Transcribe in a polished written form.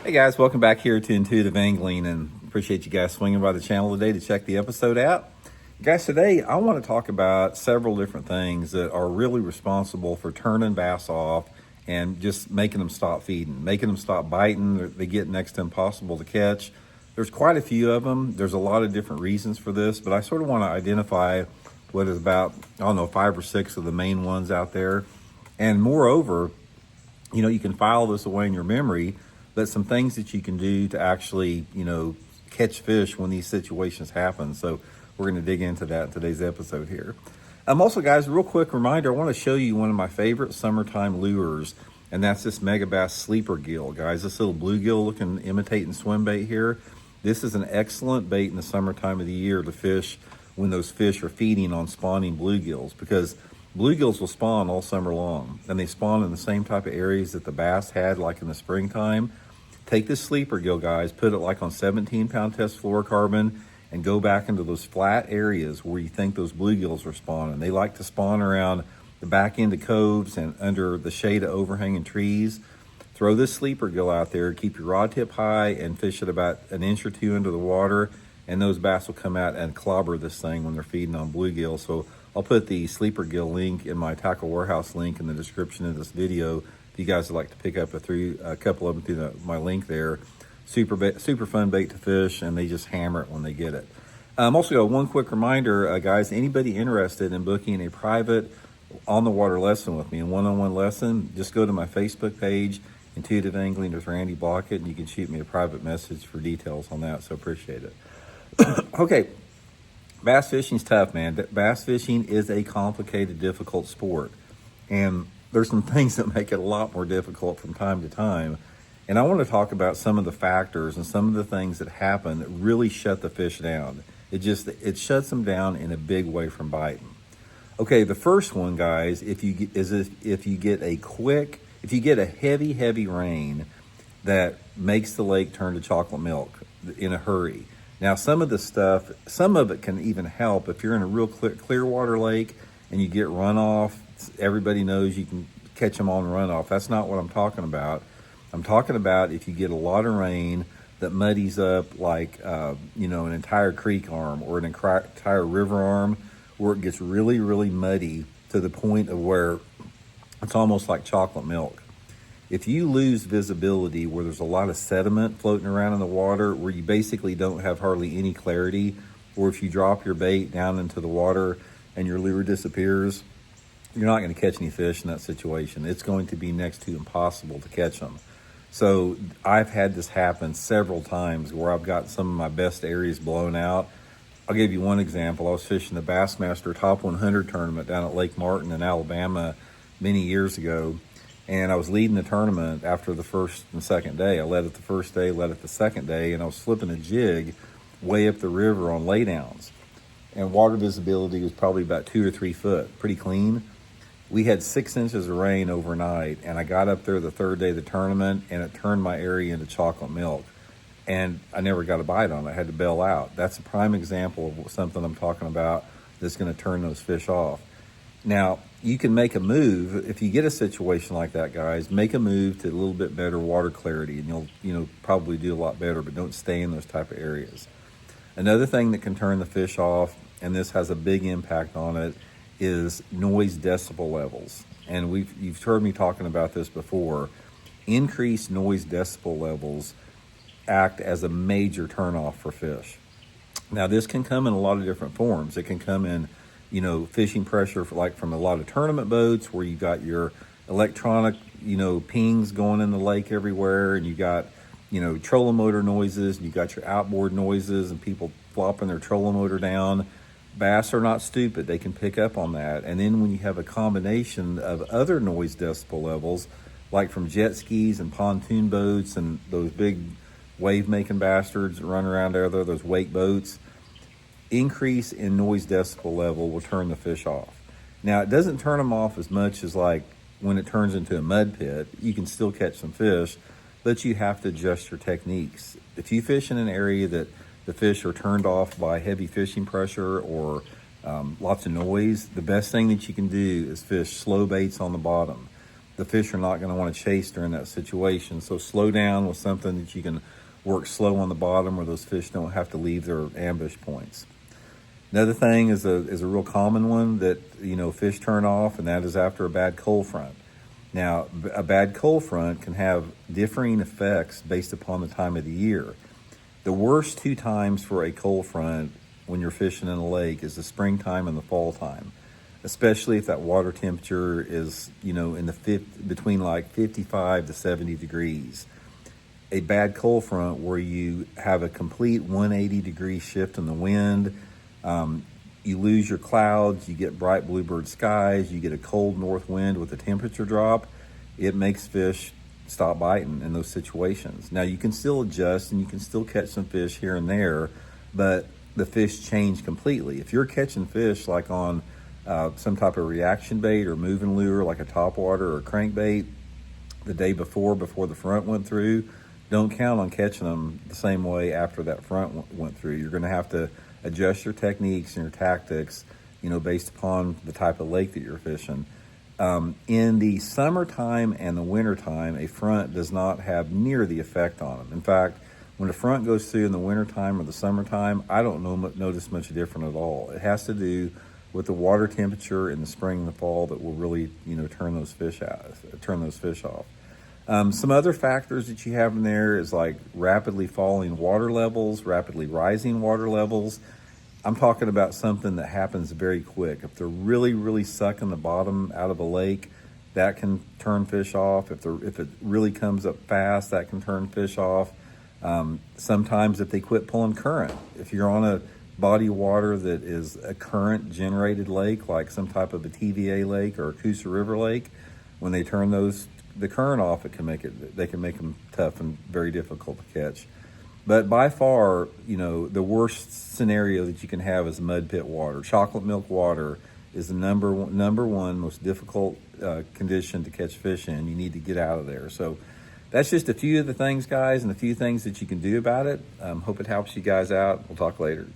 Hey guys, welcome back here to Intuitive Angling, and appreciate you guys swinging by the channel today to check the episode out. Guys, today I want to talk about several different things that are really responsible for turning bass off and just making them stop feeding, making them stop biting. They get next to impossible to catch. There's quite a few of them. There's a lot of different reasons for this, but I sort of want to identify what is about, I don't know, 5 or 6 of the main ones out there. And moreover, you can file this away in your memory, but some things that you can do to actually, catch fish when these situations happen. So we're going to dig into that in today's episode here. Also, guys, real quick reminder, I want to show you one of my favorite summertime lures, and that's this Megabass sleeper gill, guys. This little bluegill looking imitating swim bait here. This is an excellent bait in the summertime of the year to fish when those fish are feeding on spawning bluegills, because bluegills will spawn all summer long, and they spawn in the same type of areas that the bass had, like in the springtime. Take this sleeper gill, guys, put it like on 17-pound test fluorocarbon, and go back into those flat areas where you think those bluegills are spawning. They like to spawn around the back end of coves and under the shade of overhanging trees. Throw this sleeper gill out there, keep your rod tip high, and fish it about an inch or two into the water, and those bass will come out and clobber this thing when they're feeding on bluegill. So I'll put the sleeper gill link in my Tackle Warehouse link in the description of this video if you guys would like to pick up a couple of them through my link there. Super fun bait to fish, and they just hammer it when they get it. Also, one quick reminder, guys, anybody interested in booking a private on-the-water lesson with me, a one-on-one lesson, just go to my Facebook page, Intuitive Angling with Randy Blaukat, and you can shoot me a private message for details on that, so appreciate it. Okay, bass fishing's tough, man. Bass fishing is a complicated, difficult sport, and there's some things that make it a lot more difficult from time to time. And I want to talk about some of the factors and some of the things that happen that really shut the fish down. It shuts them down in a big way from biting. Okay, the first one, guys, if you get a heavy rain that makes the lake turn to chocolate milk in a hurry. Now, some of it can even help if you're in a real clear water lake and you get runoff. Everybody knows you can catch them on runoff. That's not what I'm talking about. I'm talking about if you get a lot of rain that muddies up like, an entire creek arm or an entire river arm, where it gets really, really muddy to the point of where it's almost like chocolate milk. If you lose visibility where there's a lot of sediment floating around in the water, where you basically don't have hardly any clarity, or if you drop your bait down into the water and your lure disappears, you're not going to catch any fish in that situation. It's going to be next to impossible to catch them. So I've had this happen several times where I've got some of my best areas blown out. I'll give you one example. I was fishing the Bassmaster Top 100 tournament down at Lake Martin in Alabama many years ago, and I was leading the tournament after the first and second day. I led it the first day, led it the second day, and I was flipping a jig way up the river on laydowns. And water visibility was probably about 2 or 3 foot, pretty clean. We had 6 inches of rain overnight, and I got up there the third day of the tournament, and it turned my area into chocolate milk. And I never got a bite on it. I had to bail out. That's a prime example of something I'm talking about that's going to turn those fish off. Now, you can make a move. If you get a situation like that, guys, make a move to a little bit better water clarity, and you'll probably do a lot better, but don't stay in those type of areas. Another thing that can turn the fish off, and this has a big impact on it, is noise decibel levels. And you've heard me talking about this before. Increased noise decibel levels act as a major turnoff for fish. Now, this can come in a lot of different forms. It can come in, fishing pressure from a lot of tournament boats, where you got your electronic, pings going in the lake everywhere, and you got, trolling motor noises, and you got your outboard noises and people flopping their trolling motor down. Bass are not stupid. They can pick up on that. And then when you have a combination of other noise decibel levels, like from jet skis and pontoon boats and those big wave-making bastards that run around there, those wake boats, increase in noise decibel level will turn the fish off. Now, it doesn't turn them off as much as like when it turns into a mud pit. You can still catch some fish, but you have to adjust your techniques. If you fish in an area that the fish are turned off by heavy fishing pressure or lots of noise, the best thing that you can do is fish slow baits on the bottom. the fish are not going to want to chase during that situation. So slow down with something that you can work slow on the bottom where those fish don't have to leave their ambush points. Another thing is a real common one that, fish turn off, and that is after a bad cold front. Now, a bad cold front can have differing effects based upon the time of the year. The worst two times for a cold front when you're fishing in a lake is the springtime and the fall time, especially if that water temperature is, in the between like 55 to 70 degrees. A bad cold front where you have a complete 180-degree shift in the wind, you lose your clouds, you get bright bluebird skies, you get a cold north wind with a temperature drop, it makes fish stop biting in those situations. Now, you can still adjust and you can still catch some fish here and there, but the fish change completely. If you're catching fish like on some type of reaction bait or moving lure like a topwater or a crankbait the day before the front went through, don't count on catching them the same way after that front went through. You're going to have to adjust your techniques and your tactics, based upon the type of lake that you're fishing. In the summertime and the wintertime, a front does not have near the effect on them. In fact, when a front goes through in the wintertime or the summertime, I don't notice much different at all. It has to do with the water temperature in the spring and the fall that will really, turn those fish off. Some other factors that you have in there is like rapidly falling water levels, rapidly rising water levels. I'm talking about something that happens very quick. If they're really, really sucking the bottom out of a lake, that can turn fish off. If it really comes up fast, that can turn fish off. Sometimes if they quit pulling current, if you're on a body of water that is a current generated lake, like some type of a TVA lake or a Coosa River lake, when they turn the current off, they can make them tough and very difficult to catch. But by far, the worst scenario that you can have is mud pit water. Chocolate milk water is the number one most difficult condition to catch fish in. You need to get out of there. So that's just a few of the things, guys, and a few things that you can do about it. Hope it helps you guys out. We'll talk later.